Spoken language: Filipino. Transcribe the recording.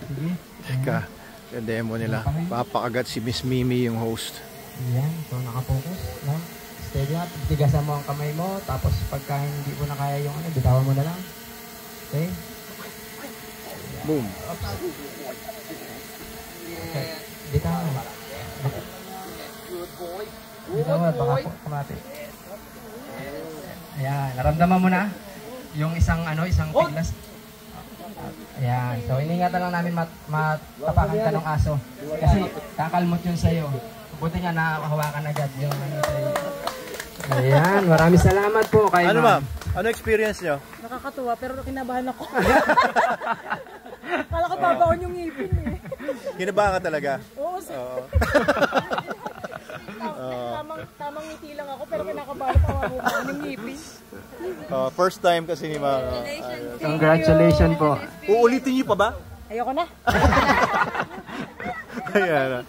Sige. Teka, demo nila. Papakagat si Miss Mimi yung host. Ayan, so nakapokus, no? Steady na, tigasan mo ang kamay mo, tapos pagka hindi mo na kaya yung ano, bitawan mo na lang. Okay? Boom. Oops. Okay, bitawan mo. Bitawan mo, baka po, kumati. Ayan, naramdaman mo na yung isang tiglas. Ayan, so iningatan lang namin matapakan ka ng aso. Kasi kakalmot yun sa'yo. Buti nga nakahawakan agad yung ano sa'yo. Ayan, maraming salamat po kay Ano ma'am? Ano experience nyo? Nakakatuwa pero kinabahan ako. Kala ko babaon yung ngipin eh. Kinabahan ka talaga? Oo, sir. Tamang ngiti lang ako pero kinakabahan pa ako yung ngipin. First time kasi ni ma'am. Congratulations po. Uulitin niyo pa ba? Ayoko na. Ayan.